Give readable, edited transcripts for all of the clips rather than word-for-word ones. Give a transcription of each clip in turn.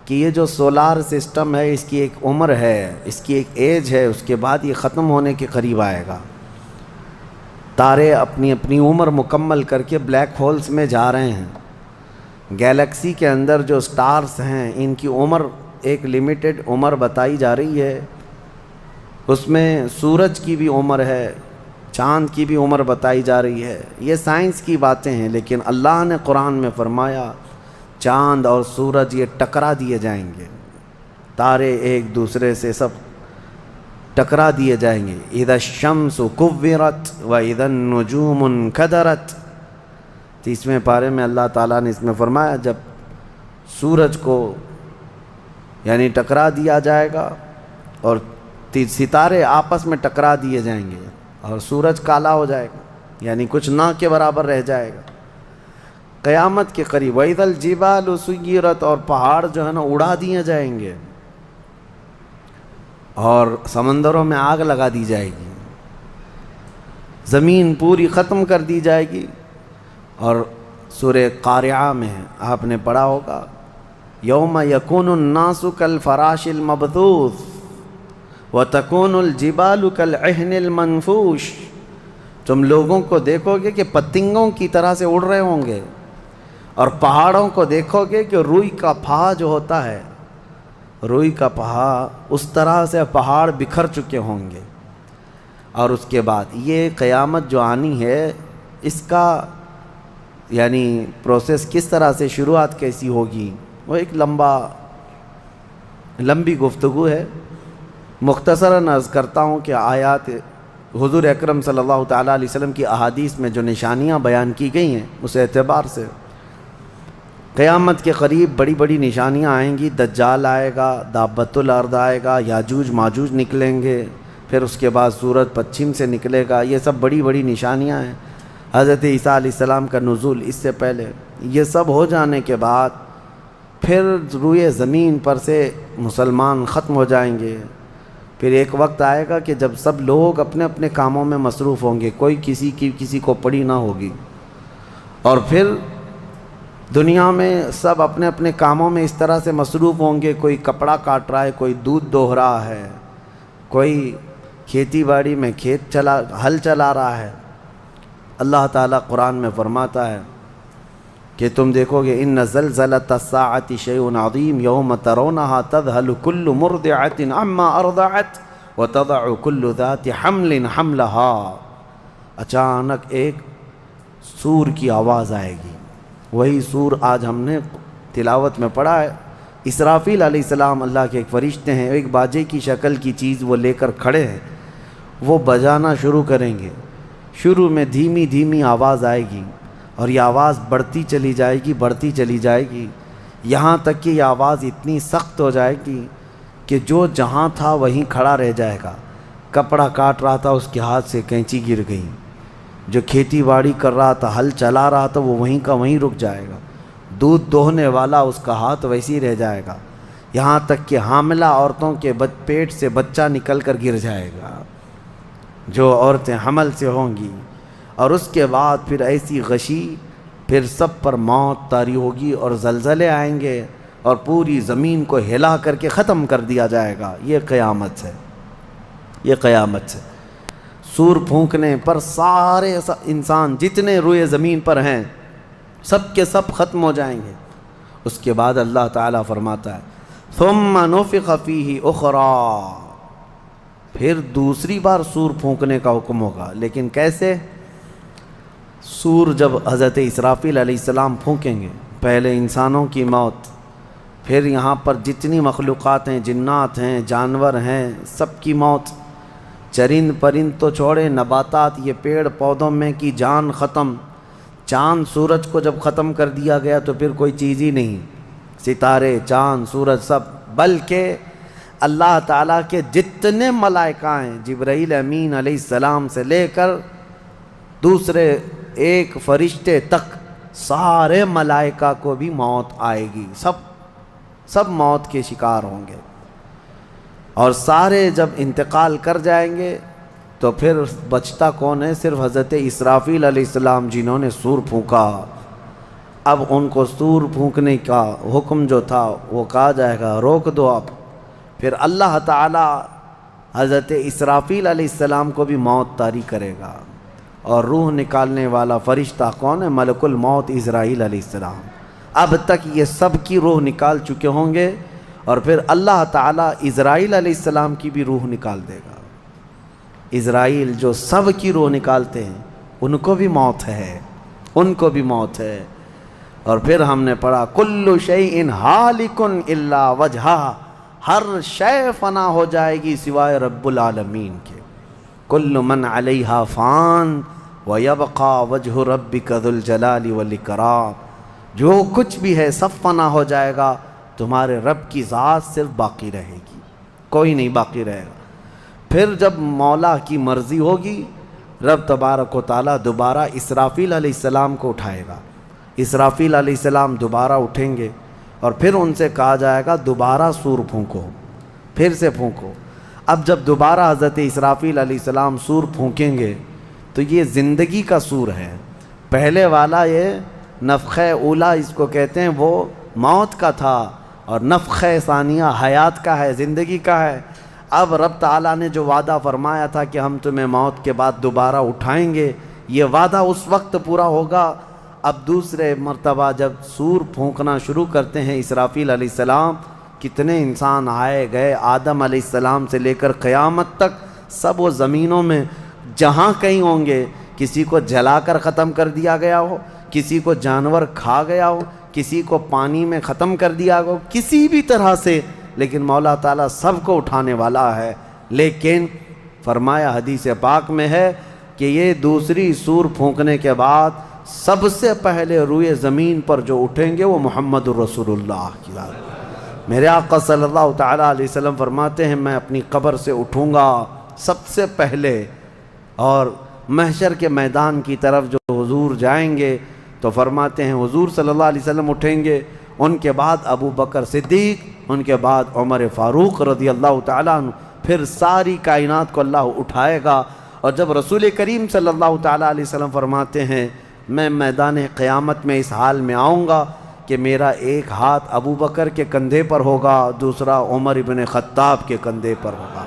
کہ یہ جو سولار سسٹم ہے اس کی ایک عمر ہے، اس کی ایک ایج ہے، اس کے بعد یہ ختم ہونے کے قریب آئے گا۔ تارے اپنی اپنی عمر مکمل کر کے بلیک ہولز میں جا رہے ہیں۔ گیلیکسی کے اندر جو سٹارز ہیں ان کی عمر ایک لیمیٹڈ عمر بتائی جا رہی ہے، اس میں سورج کی بھی عمر ہے، چاند کی بھی عمر بتائی جا رہی ہے۔ یہ سائنس کی باتیں ہیں، لیکن اللہ نے قرآن میں فرمایا چاند اور سورج یہ ٹکرا دیے جائیں گے، تارے ایک دوسرے سے سب ٹکرا دیے جائیں گے۔ اذا الشمس کورت واذا النجوم انکدرت، 30ویں پارے میں اللہ تعالیٰ نے اس میں فرمایا جب سورج کو یعنی ٹکرا دیا جائے گا اور ستارے آپس میں ٹکرا دیے جائیں گے اور سورج کالا ہو جائے گا، یعنی کچھ نہ کے برابر رہ جائے گا قیامت کے قریب۔ وَإِذَا الْجِبَالُ سُيِّرَتْ، اور پہاڑ جو ہے نا اڑا دیے جائیں گے اور سمندروں میں آگ لگا دی جائے گی، زمین پوری ختم کر دی جائے گی۔ اور سورہ قارعہ میں آپ نے پڑھا ہوگا یوم یکون الناس کالفراش المبثوث وتکون الجبال کالعہن المنفوش، تم لوگوں کو دیکھو گے کہ پتنگوں کی طرح سے اڑ رہے ہوں گے، اور پہاڑوں کو دیکھو گے کہ روئی کا پھا جو ہوتا ہے، روئی کا پہا اس طرح سے پہاڑ بکھر چکے ہوں گے۔ اور اس کے بعد یہ قیامت جو آنی ہے اس کا یعنی پروسیس کس طرح سے، شروعات کیسی ہوگی، وہ ایک لمبی گفتگو ہے۔ مختصراً عرض کرتا ہوں کہ آیات حضور اکرم صلی اللہ تعالیٰ علیہ وسلم کی احادیث میں جو نشانیاں بیان کی گئی ہیں اس اعتبار سے قیامت کے قریب بڑی بڑی نشانیاں آئیں گی۔ دجال آئے گا، دابۃ الارض آئے گا، یاجوج ماجوج نکلیں گے، پھر اس کے بعد سورج پچھم سے نکلے گا، یہ سب بڑی بڑی نشانیاں ہیں۔ حضرت عیسیٰ علیہ السلام کا نزول اس سے پہلے، یہ سب ہو جانے کے بعد پھر روئے زمین پر سے مسلمان ختم ہو جائیں گے۔ پھر ایک وقت آئے گا کہ جب سب لوگ اپنے اپنے کاموں میں مصروف ہوں گے، کوئی کسی کو پڑی نہ ہوگی، اور پھر دنیا میں سب اپنے اپنے کاموں میں اس طرح سے مصروف ہوں گے، کوئی کپڑا کاٹ رہا ہے، کوئی دودھ دوہ رہا ہے، کوئی کھیتی باڑی میں ہل چلا رہا ہے۔ اللہ تعالیٰ قرآن میں فرماتا ہے کہ تم دیکھو گے ان زلزلۃ الساعۃ شیء عظیم یوم ترونها تذہل کل مرضعۃ عما ارضعت وتضع کل ذات حمل حملها، اچانک ایک سور کی آواز آئے گی، وہی سور آج ہم نے تلاوت میں پڑھا ہے۔ اسرافیل علیہ السلام اللہ کے ایک فرشتے ہیں، ایک باجے کی شکل کی چیز وہ لے کر کھڑے ہیں، وہ بجانا شروع کریں گے۔ شروع میں دھیمی دھیمی آواز آئے گی اور یہ آواز بڑھتی چلی جائے گی، یہاں تک کہ یہ آواز اتنی سخت ہو جائے گی کہ جو جہاں تھا وہیں کھڑا رہ جائے گا۔ کپڑا کاٹ رہا تھا اس کے ہاتھ سے کینچی گر گئی، جو کھیتی باڑی کر رہا تھا، ہل چلا رہا تھا، وہ وہیں کا وہیں رک جائے گا۔ دودھ دوہنے والا اس کا ہاتھ ویسے ہی رہ جائے گا، یہاں تک کہ حاملہ عورتوں کے پیٹ سے بچہ نکل کر گر جائے گا، جو عورتیں حمل سے ہوں گی۔ اور اس کے بعد پھر ایسی غشی، پھر سب پر موت طاری ہوگی اور زلزلے آئیں گے اور پوری زمین کو ہلا کر کے ختم کر دیا جائے گا۔ یہ قیامت ہے۔ سور پھونکنے پر سارے انسان جتنے روئے زمین پر ہیں سب کے سب ختم ہو جائیں گے۔ اس کے بعد اللہ تعالیٰ فرماتا ہے ثم نفخ فیہ اخری، پھر دوسری بار سور پھونکنے کا حکم ہوگا۔ لیکن کیسے؟ سور جب حضرت اسرافیل علیہ السلام پھونکیں گے، پہلے انسانوں کی موت، پھر یہاں پر جتنی مخلوقات ہیں، جنات ہیں، جانور ہیں، سب کی موت، چرند پرند تو چھوڑے، نباتات، یہ پیڑ پودوں میں کی جان ختم۔ چاند سورج کو جب ختم کر دیا گیا تو پھر کوئی چیز ہی نہیں، ستارے، چاند، سورج سب، بلکہ اللہ تعالیٰ کے جتنے ملائکہ ہیں، جبرائیل امین علیہ السلام سے لے کر دوسرے ایک فرشتے تک، سارے ملائکہ کو بھی موت آئے گی، سب موت کے شکار ہوں گے۔ اور سارے جب انتقال کر جائیں گے تو پھر بچتا کون ہے؟ صرف حضرت اسرافیل علیہ السلام، جنہوں نے سور پھونکا اب ان کو سور پھونکنے کا حکم جو تھا وہ کہا جائے گا روک دو اب. پھر اللہ تعالیٰ حضرت اسرافیل علیہ السلام کو بھی موت طاری کرے گا، اور روح نکالنے والا فرشتہ کون ہے؟ ملک الموت اسرائیل علیہ السلام. اب تک یہ سب کی روح نکال چکے ہوں گے، اور پھر اللہ تعالیٰ اسرائیل علیہ السلام کی بھی روح نکال دے گا. اسرائیل جو سب کی روح نکالتے ہیں ان کو بھی موت ہے، ان کو بھی موت ہے. اور پھر ہم نے پڑھا کل شیء ہالک الا وجہہ، ہر شے فنا ہو جائے گی سوائے رب العالمین کے. کل من علیہا فان ویبقى وجہ ربک ذو الجلال والاکرام، جو کچھ بھی ہے سب فنا ہو جائے گا، تمہارے رب کی ذات صرف باقی رہے گی، کوئی نہیں باقی رہے گا. پھر جب مولا کی مرضی ہوگی رب تبارک و تعالیٰ دوبارہ اسرافیل علیہ السلام کو اٹھائے گا. اسرافیل علیہ السلام دوبارہ اٹھیں گے، اور پھر ان سے کہا جائے گا دوبارہ سور پھونکو، پھر سے پھونکو. اب جب دوبارہ حضرت اسرافیل علیہ السلام سور پھونکیں گے تو یہ زندگی کا سور ہے. پہلے والا یہ نفخہ اولا اس کو کہتے ہیں، وہ موت کا تھا، اور نفخہ ثانیہ حیات کا ہے، زندگی کا ہے. اب رب تعالیٰ نے جو وعدہ فرمایا تھا کہ ہم تمہیں موت کے بعد دوبارہ اٹھائیں گے، یہ وعدہ اس وقت پورا ہوگا. اب دوسرے مرتبہ جب سور پھونکنا شروع کرتے ہیں اسرافیل علیہ السلام، کتنے انسان آئے گئے، آدم علیہ السلام سے لے کر قیامت تک سب وہ زمینوں میں جہاں کہیں ہوں گے. کسی کو جلا کر ختم کر دیا گیا ہو، کسی کو جانور کھا گیا ہو، کسی کو پانی میں ختم کر دیا ہو، کسی بھی طرح سے، لیکن مولا تعالیٰ سب کو اٹھانے والا ہے. لیکن فرمایا حدیث پاک میں ہے کہ یہ دوسری سور پھونکنے کے بعد سب سے پہلے روئے زمین پر جو اٹھیں گے وہ محمد الرسول اللہ کی ذات. میرے آقا صلی اللہ تعالیٰ علیہ وسلم فرماتے ہیں میں اپنی قبر سے اٹھوں گا سب سے پہلے، اور محشر کے میدان کی طرف جو حضور جائیں گے تو فرماتے ہیں حضور صلی اللہ علیہ وسلم اٹھیں گے، ان کے بعد ابو بکر صدیق، ان کے بعد عمر فاروق رضی اللہ تعالیٰ عنہ، پھر ساری کائنات کو اللہ اٹھائے گا. اور جب رسول کریم صلی اللہ تعالیٰ علیہ وسلم فرماتے ہیں میں میدان قیامت میں اس حال میں آؤں گا کہ میرا ایک ہاتھ ابو بکر کے کندھے پر ہوگا، دوسرا عمر ابن خطاب کے کندھے پر ہوگا.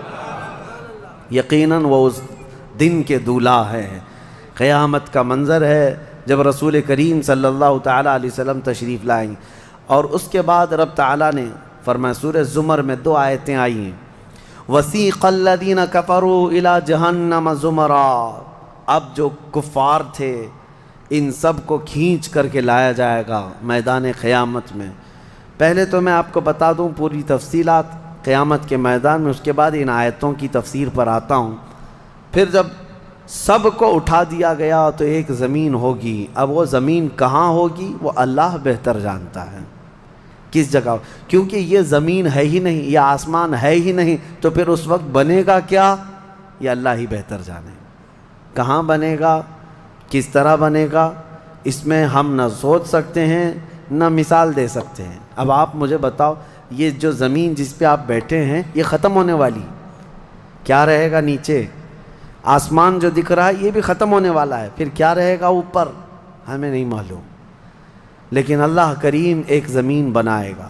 یقیناً وہ اس دن کے دولہا ہے. قیامت کا منظر ہے جب رسول کریم صلی اللہ تعالیٰ علیہ وسلم تشریف لائیں. اور اس کے بعد رب تعالیٰ نے فرمایا سورہ زمر میں 2 آیتیں آئی ہیں، وَسِيقَ الَّذِينَ كَفَرُوا إِلَى جَهَنَّمَ زُمَرًا. اب جو کفار تھے ان سب کو کھینچ کر کے لایا جائے گا میدان قیامت میں. پہلے تو میں آپ کو بتا دوں پوری تفصیلات قیامت کے میدان میں، اس کے بعد ان آیتوں کی تفسیر پر آتا ہوں. پھر جب سب کو اٹھا دیا گیا تو ایک زمین ہوگی. اب وہ زمین کہاں ہوگی وہ اللہ بہتر جانتا ہے کس جگہ، کیونکہ یہ زمین ہے ہی نہیں، یہ آسمان ہے ہی نہیں، تو پھر اس وقت بنے گا کیا یہ اللہ ہی بہتر جانے. کہاں بنے گا، کس طرح بنے گا، اس میں ہم نہ سوچ سکتے ہیں نہ مثال دے سکتے ہیں. اب آپ مجھے بتاؤ یہ جو زمین جس پہ آپ بیٹھے ہیں یہ ختم ہونے والی، کیا رہے گا نیچے؟ آسمان جو دکھ رہا ہے یہ بھی ختم ہونے والا ہے، پھر کیا رہے گا اوپر ہمیں نہیں معلوم. لیکن اللہ کریم ایک زمین بنائے گا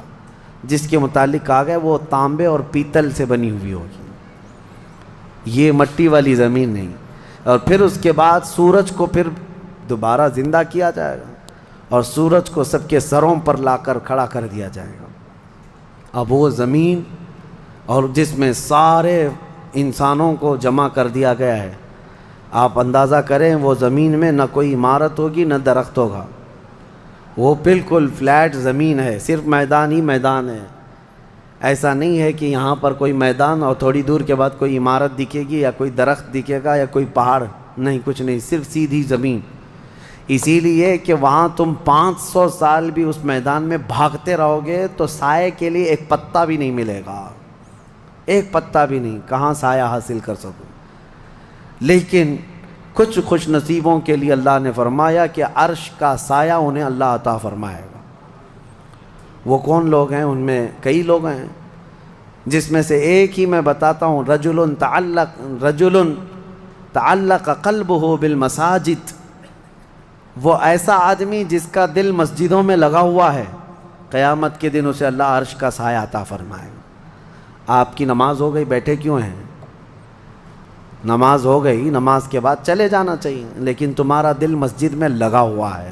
جس کے متعلق کہا گیا وہ تانبے اور پیتل سے بنی ہوئی ہوگی، یہ مٹی والی زمین نہیں. اور پھر اس کے بعد سورج کو پھر دوبارہ زندہ کیا جائے گا، اور سورج کو سب کے سروں پر لا کر کھڑا کر دیا جائے گا. اب وہ زمین اور جس میں سارے انسانوں کو جمع کر دیا گیا ہے، آپ اندازہ کریں وہ زمین میں نہ کوئی عمارت ہوگی نہ درخت ہوگا، وہ بالکل فلیٹ زمین ہے، صرف میدان ہی میدان ہے. ایسا نہیں ہے کہ یہاں پر کوئی میدان اور تھوڑی دور کے بعد کوئی عمارت دکھے گی یا کوئی درخت دکھے گا یا کوئی پہاڑ، نہیں، کچھ نہیں، صرف سیدھی زمین. اسی لیے کہ وہاں تم 500 سال بھی اس میدان میں بھاگتے رہو گے تو سائے کے لیے ایک پتا بھی نہیں ملے گا، ایک پتا بھی نہیں، کہاں سایہ حاصل کر سکو. لیکن کچھ خوش نصیبوں کے لیے اللہ نے فرمایا کہ عرش کا سایہ انہیں اللہ عطا فرمائے گا. وہ کون لوگ ہیں؟ ان میں کئی لوگ ہیں، جس میں سے ایک ہی میں بتاتا ہوں، رجل تعلق قلبہ بالمساجد. وہ ایسا آدمی جس کا دل مسجدوں میں لگا ہوا ہے، قیامت کے دن اسے اللہ عرش کا سایہ عطا فرمائے گا۔ آپ کی نماز ہو گئی، بیٹھے کیوں ہیں؟ نماز ہو گئی، نماز کے بعد چلے جانا چاہیے، لیکن تمہارا دل مسجد میں لگا ہوا ہے۔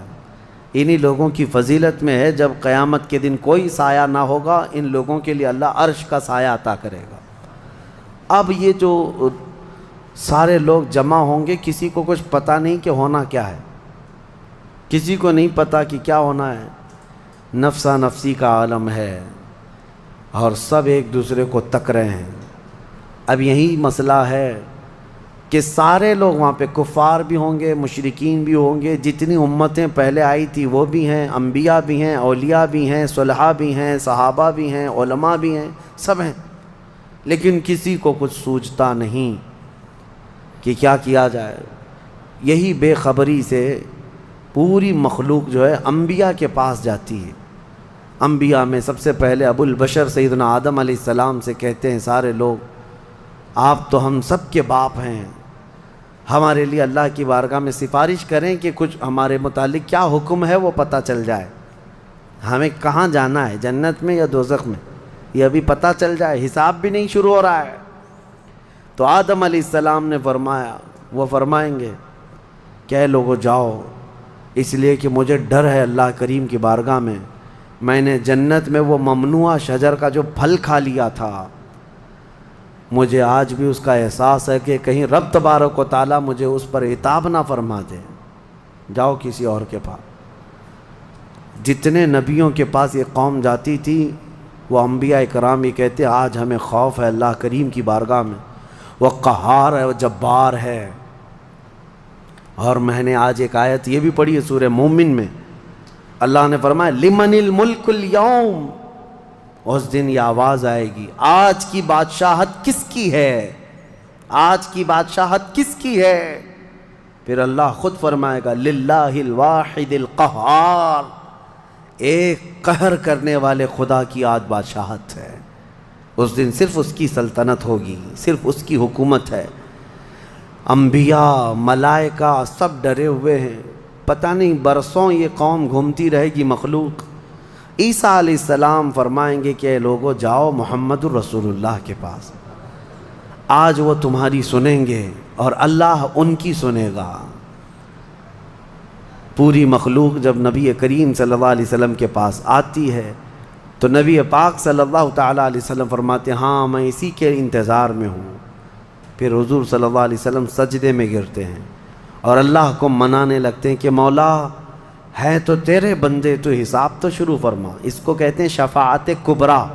انہی لوگوں کی فضیلت میں ہے جب قیامت کے دن کوئی سایہ نہ ہوگا، ان لوگوں کے لیے اللہ عرش کا سایہ عطا کرے گا۔ اب یہ جو سارے لوگ جمع ہوں گے، کسی کو کچھ پتہ نہیں کہ ہونا کیا ہے، کسی کو نہیں پتہ کہ کیا ہونا ہے، نفسا نفسی کا عالم ہے اور سب ایک دوسرے کو تک رہے ہیں۔ اب یہی مسئلہ ہے کہ سارے لوگ وہاں پہ کفار بھی ہوں گے، مشرکین بھی ہوں گے، جتنی امتیں پہلے آئی تھی وہ بھی ہیں، انبیاء بھی ہیں، اولیاء بھی ہیں، صلحاء بھی ہیں، صحابہ بھی ہیں، علماء بھی ہیں، سب ہیں، لیکن کسی کو کچھ سوچتا نہیں کہ کیا کیا جائے۔ یہی بے خبری سے پوری مخلوق جو ہے انبیاء کے پاس جاتی ہے۔ انبیاء میں سب سے پہلے ابو البشر سیدنا آدم علیہ السلام سے کہتے ہیں سارے لوگ، آپ تو ہم سب کے باپ ہیں، ہمارے لیے اللہ کی بارگاہ میں سفارش کریں کہ کچھ ہمارے متعلق کیا حکم ہے وہ پتہ چل جائے، ہمیں کہاں جانا ہے، جنت میں یا دوزخ میں، یہ ابھی پتہ چل جائے، حساب بھی نہیں شروع ہو رہا ہے۔ تو آدم علیہ السلام نے فرمایا، وہ فرمائیں گے کہ اے لوگو جاؤ، اس لیے کہ مجھے ڈر ہے اللہ کریم کی بارگاہ میں نے جنت میں وہ ممنوع شجر کا جو پھل کھا لیا تھا، مجھے آج بھی اس کا احساس ہے کہ کہیں رب تبارک و تعالیٰ مجھے اس پر عتاب نہ فرما دے، جاؤ کسی اور کے پاس۔ جتنے نبیوں کے پاس یہ قوم جاتی تھی وہ انبیاء کرام یہ کہتے آج ہمیں خوف ہے اللہ کریم کی بارگاہ میں، وہ قہار ہے، وہ جبار ہے۔ اور میں نے آج ایک آیت یہ بھی پڑھی ہے سورہ مومن میں، اللہ نے فرمایا لمن الملک اليوم، اس دن یہ آواز آئے گی آج کی بادشاہت کس کی ہے، آج کی بادشاہت کس کی ہے؟ پھر اللہ خود فرمائے گا للہ الواحد القہار، ایک قہر کرنے والے خدا کی آج بادشاہت ہے۔ اس دن صرف اس کی سلطنت ہوگی، صرف اس کی حکومت ہے۔ انبیاء، ملائکہ سب ڈرے ہوئے ہیں، پتہ نہیں برسوں یہ قوم گھومتی رہے گی مخلوق۔ عیسیٰ علیہ السلام فرمائیں گے کہ اے لوگو جاؤ محمد الرسول اللہ کے پاس، آج وہ تمہاری سنیں گے اور اللہ ان کی سنے گا۔ پوری مخلوق جب نبی کریم صلی اللہ علیہ وسلم کے پاس آتی ہے تو نبی پاک صلی اللہ تعالیٰ علیہ وسلم فرماتے ہیں ہاں میں اسی کے انتظار میں ہوں۔ پھر حضور صلی اللہ علیہ وسلم سجدے میں گرتے ہیں اور اللہ کو منانے لگتے ہیں کہ مولا ہے تو تیرے بندے، تو حساب تو شروع فرما۔ اس کو کہتے ہیں شفاعت کبریٰ۔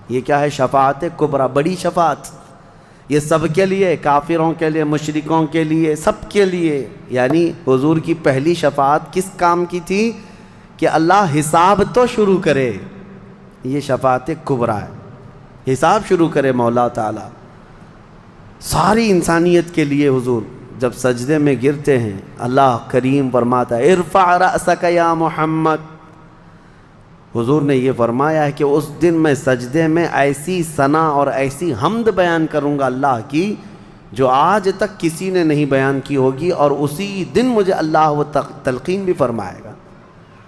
یہ کیا ہے؟ شفاعت کبریٰ، بڑی شفاعت۔ یہ سب کے لیے، کافروں کے لیے، مشرکوں کے لیے، سب کے لیے۔ یعنی حضور کی پہلی شفاعت کس کام کی تھی؟ کہ اللہ حساب تو شروع کرے، یہ شفاعت کبریٰ ہے، حساب شروع کرے مولا تعالیٰ۔ ساری انسانیت کے لیے حضور جب سجدے میں گرتے ہیں اللہ کریم فرماتا ہے ارفع رأسک یا محمد۔ حضور نے یہ فرمایا ہے کہ اس دن میں سجدے میں ایسی ثنا اور ایسی حمد بیان کروں گا اللہ کی جو آج تک کسی نے نہیں بیان کی ہوگی، اور اسی دن مجھے اللہ وہ تلقین بھی فرمائے گا۔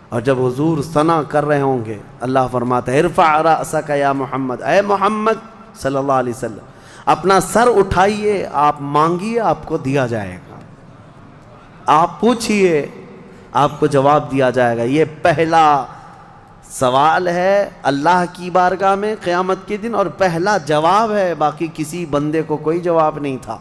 اور جب حضور ثنا کر رہے ہوں گے اللہ فرماتا ہے ارفع رأسک یا محمد، اے محمد صلی اللہ علیہ وسلم اپنا سر اٹھائیے، آپ مانگیے آپ کو دیا جائے گا، آپ پوچھئے آپ کو جواب دیا جائے گا۔ یہ پہلا سوال ہے اللہ کی بارگاہ میں قیامت کے دن، اور پہلا جواب ہے، باقی کسی بندے کو کوئی جواب نہیں تھا۔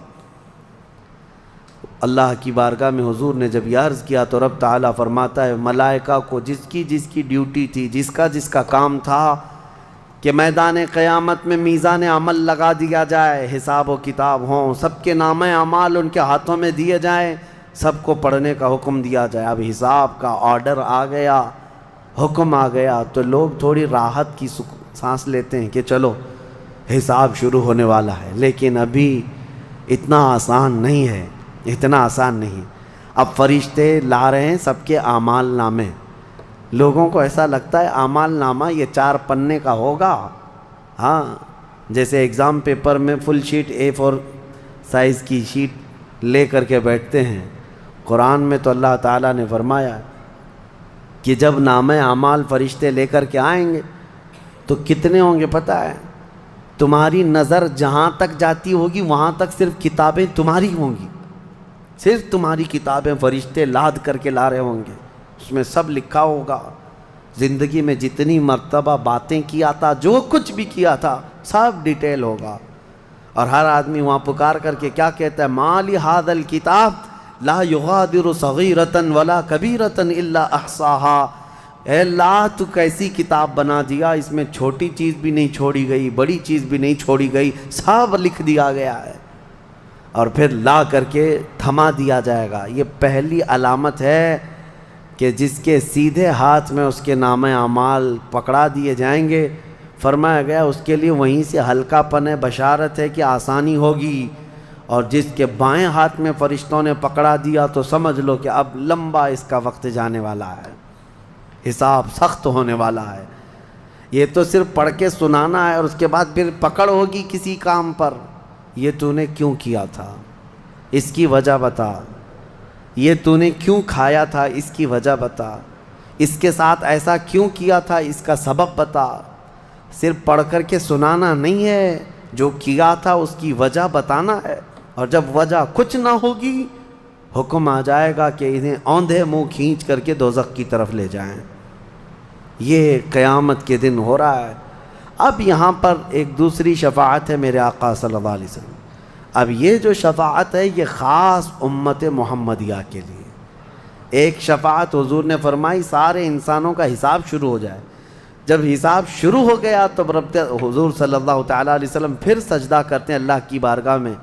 اللہ کی بارگاہ میں حضور نے جب یہ عرض کیا تو رب تعالیٰ فرماتا ہے ملائکہ کو جس کی ڈیوٹی تھی، جس کا کام تھا کہ میدان قیامت میں میزان عمل لگا دیا جائے، حساب و کتاب ہوں، سب کے نامہ اعمال ان کے ہاتھوں میں دیے جائیں، سب کو پڑھنے کا حکم دیا جائے۔ اب حساب کا آرڈر آ گیا، حکم آ گیا، تو لوگ تھوڑی راحت کی سانس لیتے ہیں کہ چلو حساب شروع ہونے والا ہے، لیکن ابھی اتنا آسان نہیں ہے، اتنا آسان نہیں۔ اب فرشتے لا رہے ہیں سب کے اعمال نامے۔ لوگوں کو ایسا لگتا ہے اعمال نامہ یہ 4 پنے کا ہوگا، ہاں جیسے ایگزام پیپر میں فل شیٹ A4 سائز کی شیٹ لے کر کے بیٹھتے ہیں، قرآن میں تو اللہ تعالیٰ نے فرمایا کہ جب نامہ اعمال فرشتے لے کر کے آئیں گے تو کتنے ہوں گے پتہ ہے؟ تمہاری نظر جہاں تک جاتی ہوگی وہاں تک صرف کتابیں تمہاری ہوں گی، صرف تمہاری کتابیں فرشتے لاد کر کے لا رہے ہوں گے. اس میں سب لکھا ہوگا، زندگی میں جتنی مرتبہ باتیں کیا تھا، جو کچھ بھی کیا تھا، سب ڈیٹیل ہوگا. اور ہر آدمی وہاں پکار کر کے کیا کہتا ہے؟ ما لہذا الکتاب لا یغادر صغیرۃ ولا کبیرۃ الا احصاها. اے اللہ تو کیسی کتاب بنا دیا، اس میں چھوٹی چیز بھی نہیں چھوڑی گئی، بڑی چیز بھی نہیں چھوڑی گئی، سب لکھ دیا گیا ہے. اور پھر لا کر کے تھما دیا جائے گا. یہ پہلی علامت ہے کہ جس کے سیدھے ہاتھ میں اس کے نامہ اعمال پکڑا دیے جائیں گے، فرمایا گیا اس کے لیے وہیں سے ہلکا پن ہے، بشارت ہے کہ آسانی ہوگی. اور جس کے بائیں ہاتھ میں فرشتوں نے پکڑا دیا تو سمجھ لو کہ اب لمبا اس کا وقت جانے والا ہے، حساب سخت ہونے والا ہے. یہ تو صرف پڑھ کے سنانا ہے اور اس کے بعد پھر پکڑ ہوگی کسی کام پر. یہ تو نے کیوں کیا تھا، اس کی وجہ بتا. یہ تو نے کیوں کھایا تھا، اس کی وجہ بتا. اس کے ساتھ ایسا کیوں کیا تھا، اس کا سبب بتا. صرف پڑھ کر کے سنانا نہیں ہے، جو کیا تھا اس کی وجہ بتانا ہے. اور جب وجہ کچھ نہ ہوگی، حکم آ جائے گا کہ انہیں اوندھے منہ کھینچ کر کے دوزخ کی طرف لے جائیں. یہ قیامت کے دن ہو رہا ہے. اب یہاں پر ایک دوسری شفاعت ہے میرے آقا صلی اللہ علیہ وسلم. اب یہ جو شفاعت ہے یہ خاص امت محمدیہ کے لیے. ایک شفاعت حضور نے فرمائی سارے انسانوں کا حساب شروع ہو جائے. جب حساب شروع ہو گیا تو حضور صلی اللہ تعالیٰ علیہ وسلم پھر سجدہ کرتے ہیں اللہ کی بارگاہ میں.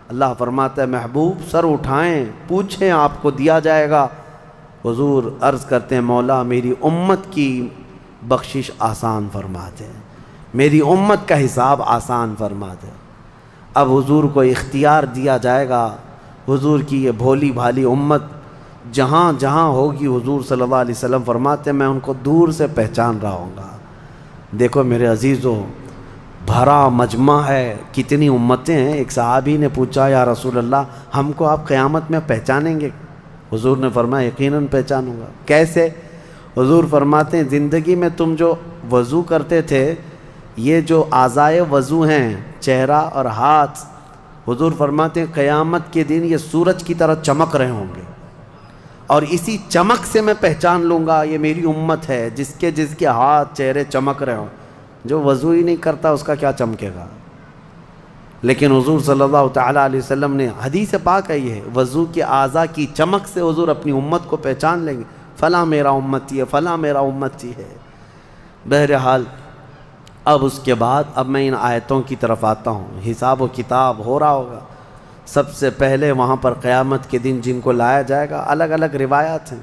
اللہ فرماتا ہے محبوب سر اٹھائیں، پوچھیں، آپ کو دیا جائے گا. حضور عرض کرتے ہیں مولا میری امت کی بخشش آسان فرما دے، میری امت کا حساب آسان فرما دے. اب حضور کو اختیار دیا جائے گا. حضور کی یہ بھولی بھالی امت جہاں جہاں ہوگی، حضور صلی اللہ علیہ وسلم فرماتے ہیں میں ان کو دور سے پہچان رہا ہوں گا. دیکھو میرے عزیزو، بھرا مجمع ہے، کتنی امتیں ہیں. ایک صحابی نے پوچھا یا رسول اللہ ہم کو آپ قیامت میں پہچانیں گے؟ حضور نے فرمایا یقیناً پہچانوں گا. کیسے؟ حضور فرماتے ہیں زندگی میں تم جو وضو کرتے تھے، یہ جو اعضائے وضو ہیں، چہرہ اور ہاتھ، حضور فرماتے ہیں قیامت کے دن یہ سورج کی طرح چمک رہے ہوں گے. اور اسی چمک سے میں پہچان لوں گا یہ میری امت ہے، جس کے ہاتھ چہرے چمک رہے ہوں. جو وضو ہی نہیں کرتا اس کا کیا چمکے گا؟ لیکن حضور صلی اللہ تعالیٰ علیہ وسلم نے حدیث پاک ہے یہ، وضو کے اعضاء کی چمک سے حضور اپنی امت کو پہچان لیں گے، فلاں میرا امتی ہے، فلاں میرا امتی ہے. بہرحال اب اس کے بعد اب میں ان آیتوں کی طرف آتا ہوں. حساب و کتاب ہو رہا ہوگا. سب سے پہلے وہاں پر قیامت کے دن جن کو لایا جائے گا، الگ الگ روایات ہیں،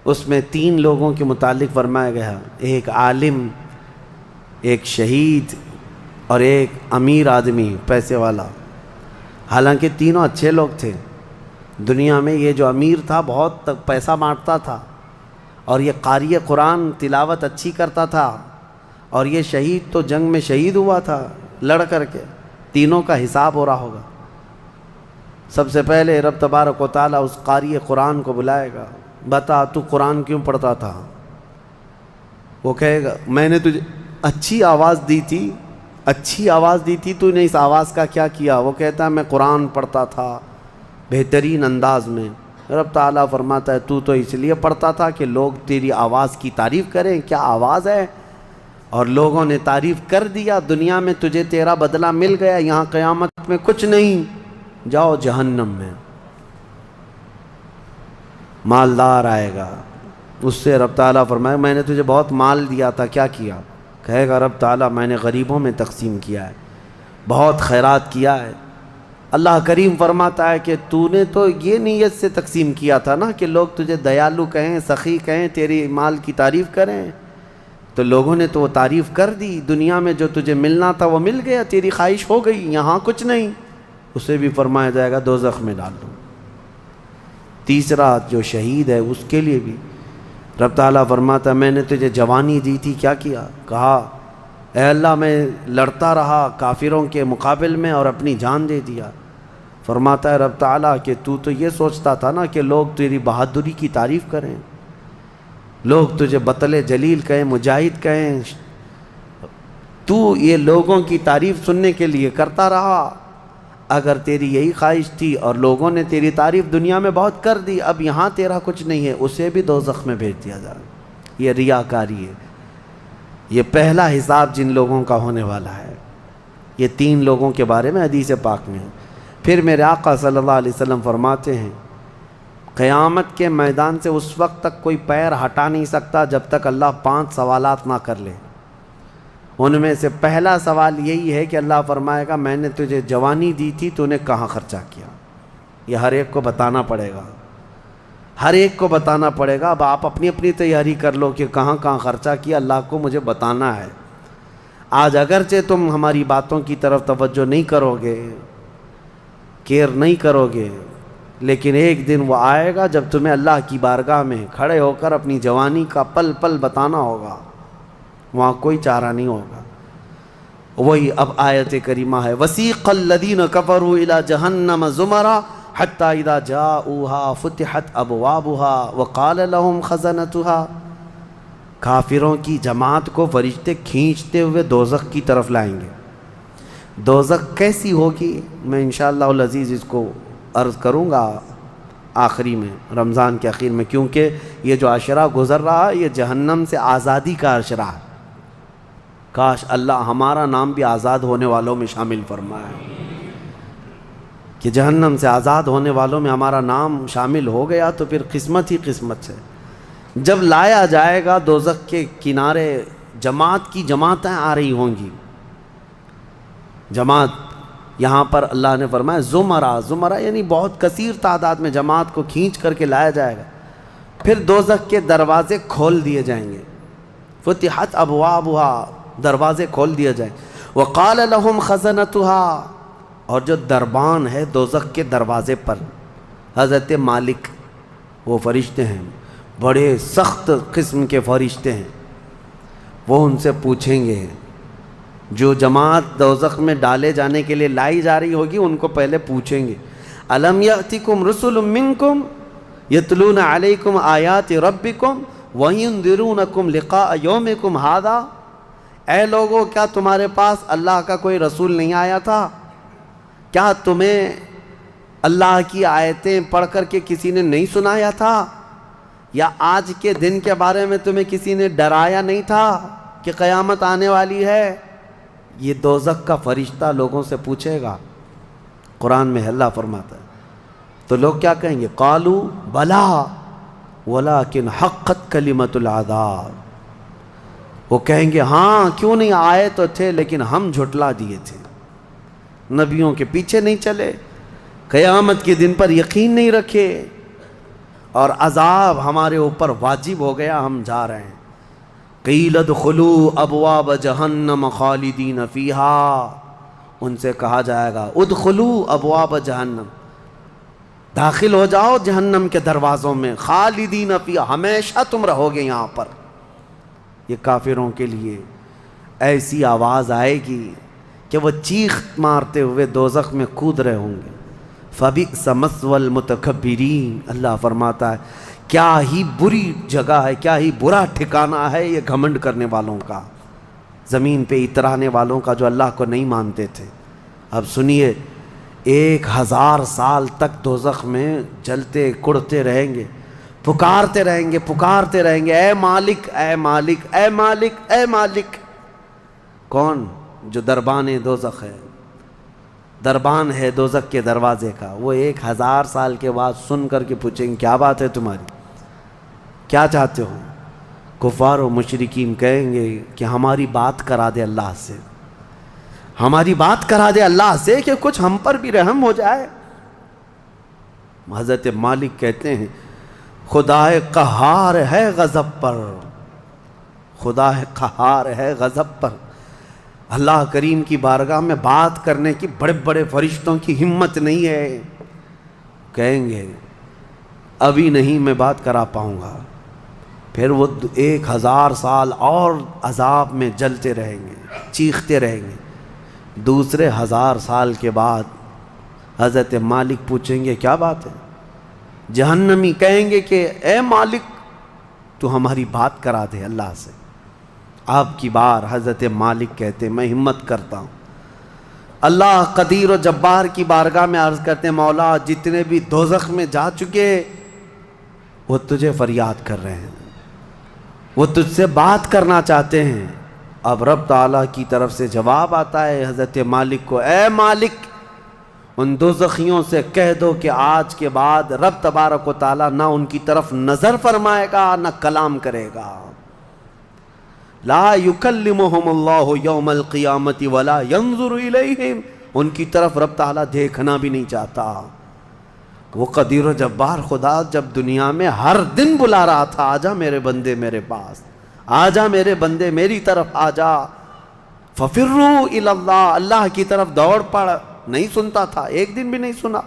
اس میں 3 لوگوں کے متعلق فرمایا گیا، ایک عالم، ایک شہید اور ایک امیر آدمی پیسے والا. حالانکہ تینوں اچھے لوگ تھے. دنیا میں یہ جو امیر تھا بہت پیسہ بانٹتا تھا، اور یہ قاری قرآن تلاوت اچھی کرتا تھا، اور یہ شہید تو جنگ میں شہید ہوا تھا لڑ کر کے. تینوں کا حساب ہو رہا ہوگا. سب سے پہلے رب تبارک و تعالیٰ اس قاری قرآن کو بلائے گا، بتا تو قرآن کیوں پڑھتا تھا؟ وہ کہے گا میں نے تجھے اچھی آواز دی تھی، اچھی آواز دی تھی، تو نے اس آواز کا کیا کیا؟ وہ کہتا ہے میں قرآن پڑھتا تھا بہترین انداز میں. رب تعالیٰ فرماتا ہے تو اس لیے پڑھتا تھا کہ لوگ تیری آواز کی تعریف کریں، کیا آواز ہے؟ اور لوگوں نے تعریف کر دیا. دنیا میں تجھے تیرا بدلہ مل گیا، یہاں قیامت میں کچھ نہیں، جاؤ جہنم میں. مالدار آئے گا، اس سے رب تعالیٰ فرمائے میں نے تجھے بہت مال دیا تھا، کیا کیا؟ کہے گا رب تعالیٰ میں نے غریبوں میں تقسیم کیا ہے، بہت خیرات کیا ہے. اللہ کریم فرماتا ہے کہ تو نے تو یہ نیت سے تقسیم کیا تھا نا کہ لوگ تجھے دیالو کہیں، سخی کہیں، تیری مال کی تعریف کریں. تو لوگوں نے تو وہ تعریف کر دی. دنیا میں جو تجھے ملنا تھا وہ مل گیا، تیری خواہش ہو گئی، یہاں کچھ نہیں. اسے بھی فرمایا جائے گا دوزخ میں ڈال دو. تیسرا جو شہید ہے اس کے لیے بھی رب تعالیٰ فرماتا ہے میں نے تجھے جوانی دی تھی، کیا کیا؟ کہا اے اللہ میں لڑتا رہا کافروں کے مقابل میں اور اپنی جان دے دیا. فرماتا ہے رب تعالیٰ کہ تو یہ سوچتا تھا نا کہ لوگ تیری بہادری کی تعریف کریں، لوگ تجھے بطل جلیل کہیں، مجاہد کہیں، تو یہ لوگوں کی تعریف سننے کے لیے کرتا رہا۔ اگر تیری یہی خواہش تھی اور لوگوں نے تیری تعریف دنیا میں بہت کر دی، اب یہاں تیرا کچھ نہیں ہے، اسے بھی دوزخ میں بھیج دیا جائے۔ یہ ریاکاری ہے۔ یہ پہلا حساب جن لوگوں کا ہونے والا ہے، یہ 3 لوگوں کے بارے میں حدیث پاک میں ہے۔ پھر میرے آقا صلی اللہ علیہ وسلم فرماتے ہیں قیامت کے میدان سے اس وقت تک کوئی پیر ہٹا نہیں سکتا جب تک اللہ 5 سوالات نہ کر لے۔ ان میں سے پہلا سوال یہی ہے کہ اللہ فرمائے گا میں نے تجھے جوانی دی تھی، تو نے کہاں خرچہ کیا؟ یہ ہر ایک کو بتانا پڑے گا، ہر ایک کو بتانا پڑے گا۔ اب آپ اپنی اپنی تیاری کر لو کہ کہاں کہاں خرچہ کیا، اللہ کو مجھے بتانا ہے۔ آج اگرچہ تم ہماری باتوں کی طرف توجہ نہیں کرو گے، کیئر نہیں کرو گے، لیکن ایک دن وہ آئے گا جب تمہیں اللہ کی بارگاہ میں کھڑے ہو کر اپنی جوانی کا پل پل بتانا ہوگا، وہاں کوئی چارہ نہیں ہوگا۔ وہی اب آیت کریمہ ہے وَسِيقَ الَّذِينَ كَفَرُوا إِلَى جَهَنَّمَ زُمَرًا حَتَّى إِذَا جَاءُوهَا فُتِحَتْ أَبْوَابُهَا وَقَالَ لَهُمْ خَزَنَتُهَا، کافروں کی جماعت کو فرشتے کھینچتے ہوئے دوزخ کی طرف لائیں گے۔ دوزخ کیسی ہوگی میں انشاءاللہ العزیز اس کو عرض کروں گا آخری میں، رمضان کے اخیر میں، کیونکہ یہ جو عشرہ گزر رہا ہے یہ جہنم سے آزادی کا عشرہ ہے۔ کاش اللہ ہمارا نام بھی آزاد ہونے والوں میں شامل فرمائے، کہ جہنم سے آزاد ہونے والوں میں ہمارا نام شامل ہو گیا تو پھر قسمت ہی قسمت ہے۔ جب لایا جائے گا دوزخ کے کنارے جماعت کی جماعتیں آ رہی ہوں گی، جماعت یہاں پر اللہ نے فرمایا زمرہ یعنی بہت کثیر تعداد میں جماعت کو کھینچ کر کے لایا جائے گا۔ پھر دوزخ کے دروازے کھول دیے جائیں گے، فتحت ابوابها، دروازے کھول دیے جائیں۔ وقال لهم خزنتها، اور جو دربان ہے دوزخ کے دروازے پر حضرت مالک، وہ فرشتے ہیں، بڑے سخت قسم کے فرشتے ہیں، وہ ان سے پوچھیں گے، جو جماعت دوزخ میں ڈالے جانے کے لیے لائی جا رہی ہوگی ان کو پہلے پوچھیں گے الم یأتکم رسل منکم یتلون علیکم آیات ربکم وینذرونکم لقاء یومکم ھذا، اے لوگو کیا تمہارے پاس اللہ کا کوئی رسول نہیں آیا تھا؟ کیا تمہیں اللہ کی آیتیں پڑھ کر کے کسی نے نہیں سنایا تھا؟ یا آج کے دن کے بارے میں تمہیں کسی نے ڈرایا نہیں تھا کہ قیامت آنے والی ہے؟ یہ دوزخ کا فرشتہ لوگوں سے پوچھے گا۔ قرآن میں اللہ فرماتا ہے تو لوگ کیا کہیں گے؟ قالوا بلا ولکن حقت کلمۃ العذاب، وہ کہیں گے ہاں کیوں نہیں آئے تو تھے لیکن ہم جھٹلا دیے تھے، نبیوں کے پیچھے نہیں چلے، قیامت کے دن پر یقین نہیں رکھے، اور عذاب ہمارے اوپر واجب ہو گیا، ہم جا رہے ہیں۔ قیل ادخلوا ابواب جہنم خالدین فیہا، ان سے کہا جائے گا ادخلوا ابواب جہنم، داخل ہو جاؤ جہنم کے دروازوں میں، خالدین فیہا، ہمیشہ تم رہو گے یہاں پر۔ یہ کافروں کے لیے ایسی آواز آئے گی کہ وہ چیخ مارتے ہوئے دوزخ میں کود رہے ہوں گے۔ فبئس مثوى المتکبرین، اللہ فرماتا ہے کیا ہی بری جگہ ہے، کیا ہی برا ٹھکانہ ہے یہ گھمنڈ کرنے والوں کا، زمین پہ اترانے والوں کا جو اللہ کو نہیں مانتے تھے۔ اب سنیے 1000 سال تک دوزخ میں جلتے کڑتے رہیں گے، پکارتے رہیں گے اے مالک اے مالک اے مالک اے مالک۔ کون؟ جو دربان دوزخ ہے، دربان ہے دوزخ کے دروازے کا، وہ 1000 سال کے بعد سن کر کے پوچھیں گے کیا بات ہے تمہاری، کیا چاہتے ہو؟ کفار و مشرکین کہیں گے کہ ہماری بات کرا دے اللہ سے، ہماری بات کرا دے اللہ سے کہ کچھ ہم پر بھی رحم ہو جائے۔ حضرت مالک کہتے ہیں خدا قہار ہے غضب پر، خدا قہار ہے غضب پر۔ اللہ کریم کی بارگاہ میں بات کرنے کی بڑے بڑے فرشتوں کی ہمت نہیں ہے، کہیں گے ابھی نہیں میں بات کرا پاؤں گا۔ پھر وہ 1000 سال اور عذاب میں جلتے رہیں گے، چیختے رہیں گے۔ دوسرے 1000 سال کے بعد حضرت مالک پوچھیں گے کیا بات ہے؟ جہنمی کہیں گے کہ اے مالک تو ہماری بات کرا دے اللہ سے۔ آپ کی بار حضرت مالک کہتے میں ہمت کرتا ہوں، اللہ قدیر و جبار کی بارگاہ میں عرض کرتے ہیں مولا جتنے بھی دوزخ میں جا چکے وہ تجھے فریاد کر رہے ہیں، وہ تجھ سے بات کرنا چاہتے ہیں۔ اب رب تعالیٰ کی طرف سے جواب آتا ہے حضرت مالک کو، اے مالک ان دوزخیوں سے کہہ دو کہ آج کے بعد رب تبارک و تعالیٰ نہ ان کی طرف نظر فرمائے گا نہ کلام کرے گا۔ لا یکلمہم اللہ یوم القیامت ولا ینظر الیہم، ان کی طرف رب تعالیٰ دیکھنا بھی نہیں چاہتا۔ وہ قدیر و جبار خدا جب دنیا میں ہر دن بلا رہا تھا آجا میرے بندے میرے پاس، آجا میرے بندے میری طرف آجا، ففروا الی اللہ، اللہ کی طرف دوڑ پڑ، نہیں سنتا تھا، ایک دن بھی نہیں سنا۔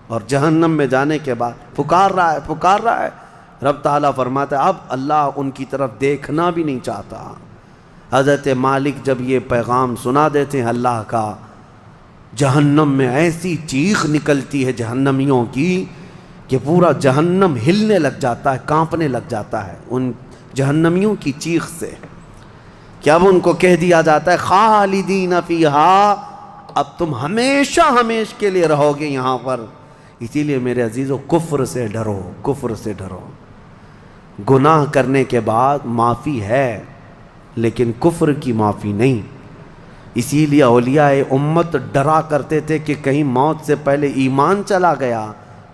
اور جہنم میں جانے کے بعد پکار رہا ہے، رب تعالیٰ فرماتا ہے اب اللہ ان کی طرف دیکھنا بھی نہیں چاہتا۔ حضرت مالک جب یہ پیغام سنا دیتے ہیں اللہ کا، جہنم میں ایسی چیخ نکلتی ہے جہنمیوں کی کہ پورا جہنم ہلنے لگ جاتا ہے، کانپنے لگ جاتا ہے ان جہنمیوں کی چیخ سے، کہ اب ان کو کہہ دیا جاتا ہے خالدین فیہا، اب تم ہمیشہ ہمیشہ کے لیے رہو گے یہاں پر۔ اسی لیے میرے عزیزو کفر سے ڈرو، کفر سے ڈرو۔ گناہ کرنے کے بعد معافی ہے لیکن کفر کی معافی نہیں۔ اسی لیے اولیاء امت ڈرا کرتے تھے کہ کہیں موت سے پہلے ایمان چلا گیا،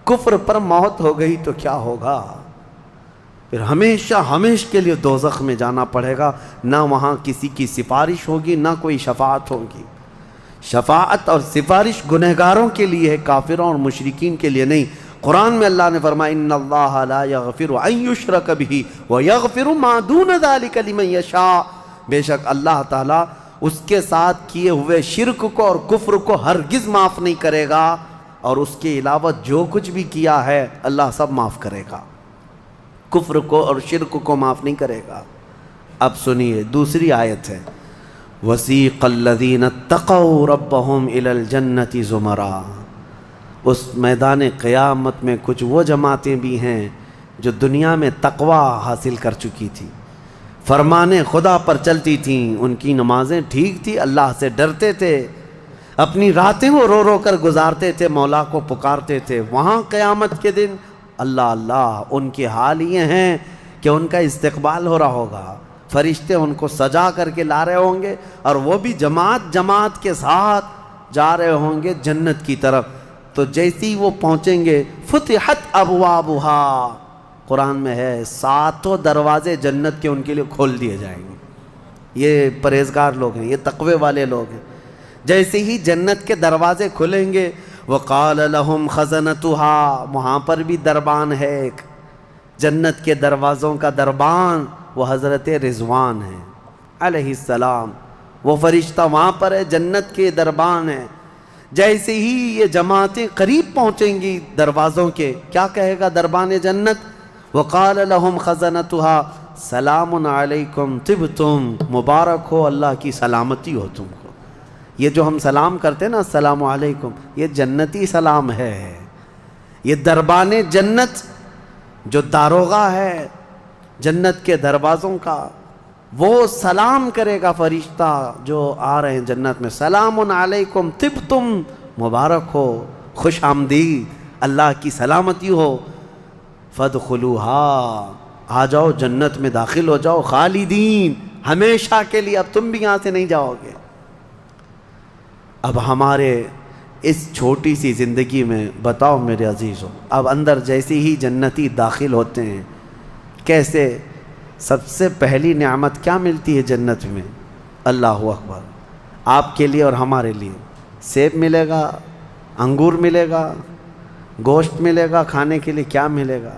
کفر پر موت ہو گئی تو کیا ہوگا؟ پھر ہمیشہ ہمیشہ کے لیے دوزخ میں جانا پڑے گا، نہ وہاں کسی کی سفارش ہوگی نہ کوئی شفاعت ہوگی۔ شفاعت اور سفارش گنہگاروں کے لیے ہے، کافروں اور مشرکین کے لیے نہیں۔ قرآن میں اللہ نے فرمایا ان اللہ لا یغفر ان یشرک بہ ویغفر ما دون ذلک لمن یشاء، بے شک اللہ تعالیٰ اس کے ساتھ کیے ہوئے شرک کو اور کفر کو ہرگز معاف نہیں کرے گا، اور اس کے علاوہ جو کچھ بھی کیا ہے اللہ سب معاف کرے گا، کفر کو اور شرک کو معاف نہیں کرے گا۔ اب سنیے دوسری آیت ہے، وَسِيقَ الَّذِينَ اتَّقَوْا رَبَّهُمْ إِلَى الْجَنَّةِ زُمَرًا، اس میدان قیامت میں کچھ وہ جماعتیں بھی ہیں جو دنیا میں تقوی حاصل کر چکی تھی، فرمان خدا پر چلتی تھیں، ان کی نمازیں ٹھیک تھی، اللہ سے ڈرتے تھے، اپنی راتیں وہ رو رو کر گزارتے تھے، مولا کو پکارتے تھے۔ وہاں قیامت کے دن اللہ اللہ ان کے حال یہ ہیں کہ ان کا استقبال ہو رہا ہوگا، فرشتے ان کو سجا کر کے لا رہے ہوں گے، اور وہ بھی جماعت جماعت کے ساتھ جا رہے ہوں گے جنت کی طرف۔ تو جیسی وہ پہنچیں گے فتحت ابوابہا، قرآن میں ہے 7 دروازے جنت کے ان کے لیے کھول دیے جائیں گے۔ یہ پرہیزگار لوگ ہیں، یہ تقوی والے لوگ ہیں۔ جیسے ہی جنت کے دروازے کھلیں گے وقال لهم خزنتها، وہاں پر بھی دربان ہے ایک، جنت کے دروازوں کا دربان وہ حضرت رضوان ہے علیہ السلام، وہ فرشتہ وہاں پر ہے، جنت کے دربان ہے۔ جیسے ہی یہ جماعتیں قریب پہنچیں گی دروازوں کے، کیا کہے گا دربان جنت؟ وقال لهم خزنتها سلام علیکم طبتم، مبارک ہو، اللہ کی سلامتی ہو تم کو۔ یہ جو ہم سلام کرتے ہیں نا السلام علیکم، یہ جنتی سلام ہے۔ یہ دربان جنت جو داروغہ ہے جنت کے دروازوں کا، وہ سلام کرے گا فرشتہ جو آ رہے ہیں جنت میں، سلام علیکم طبتم، مبارک ہو، خوش آمدید، اللہ کی سلامتی ہو، فادخلوہا، آ جاؤ جنت میں داخل ہو جاؤ، خالدین، ہمیشہ کے لیے، اب تم بھی یہاں سے نہیں جاؤ گے۔ اب ہمارے اس چھوٹی سی زندگی میں بتاؤ میرے عزیزوں، اب اندر جیسے ہی جنتی داخل ہوتے ہیں کیسے، سب سے پہلی نعمت کیا ملتی ہے جنت میں؟ اللہ اکبر، آپ کے لیے اور ہمارے لیے سیب ملے گا، انگور ملے گا، گوشت ملے گا کھانے کے لیے، کیا ملے گا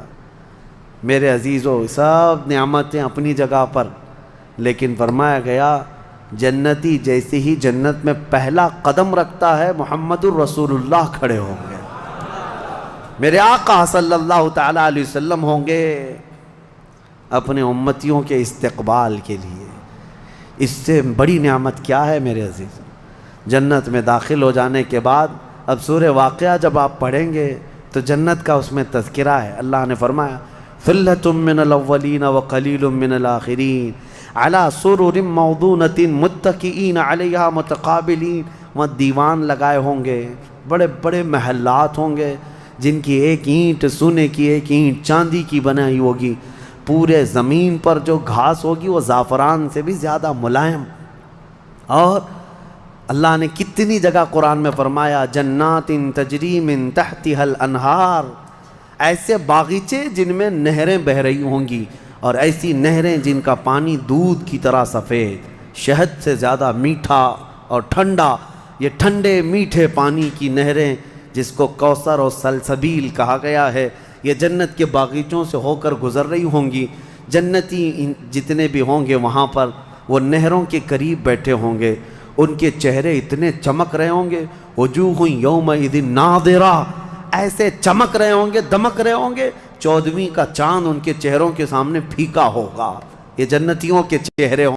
میرے عزیزوں؟ سب نعمتیں اپنی جگہ پر، لیکن فرمایا گیا جنتی جیسے ہی جنت میں پہلا قدم رکھتا ہے محمد الرسول اللہ کھڑے ہوں گے، میرے آقا صلی اللہ تعالیٰ علیہ وسلم ہوں گے اپنے امتیوں کے استقبال کے لیے۔ اس سے بڑی نعمت کیا ہے میرے عزیز؟ جنت میں داخل ہو جانے کے بعد اب سورہ واقعہ جب آپ پڑھیں گے تو جنت کا اس میں تذکرہ ہے. اللہ نے فرمایا ثلۃ من الاولین وقلیل من الآخرین علی سرر موضونۃ متکئین علیہا متقابلین. وہاں دیوان لگائے ہوں گے، بڑے بڑے محلات ہوں گے جن کی ایک اینٹ سونے کی، ایک اینٹ چاندی کی بنائی ہوگی. پورے زمین پر جو گھاس ہوگی وہ زعفران سے بھی زیادہ ملائم. اور اللہ نے کتنی جگہ قرآن میں فرمایا جنات تجری من تحتها الانہار، ایسے باغیچے جن میں نہریں بہہ رہی ہوں گی، اور ایسی نہریں جن کا پانی دودھ کی طرح سفید، شہد سے زیادہ میٹھا اور ٹھنڈا. یہ ٹھنڈے میٹھے پانی کی نہریں جس کو کوثر اور سلسبیل کہا گیا ہے، یہ جنت کے باغیچوں سے ہو کر گزر رہی ہوں گی. جنتی جتنے بھی ہوں گے وہاں پر وہ نہروں کے قریب بیٹھے ہوں گے، ان کے چہرے اتنے چمک رہے ہوں گے، وجوہ یومئذ ناظرہ، ایسے چمک رہے ہوں گے، دمک رہے ہوں گے، 14ویں کا چاند ان کے چہروں کے سامنے پھیکا ہوگا. یہ جنتیوں کے چہرے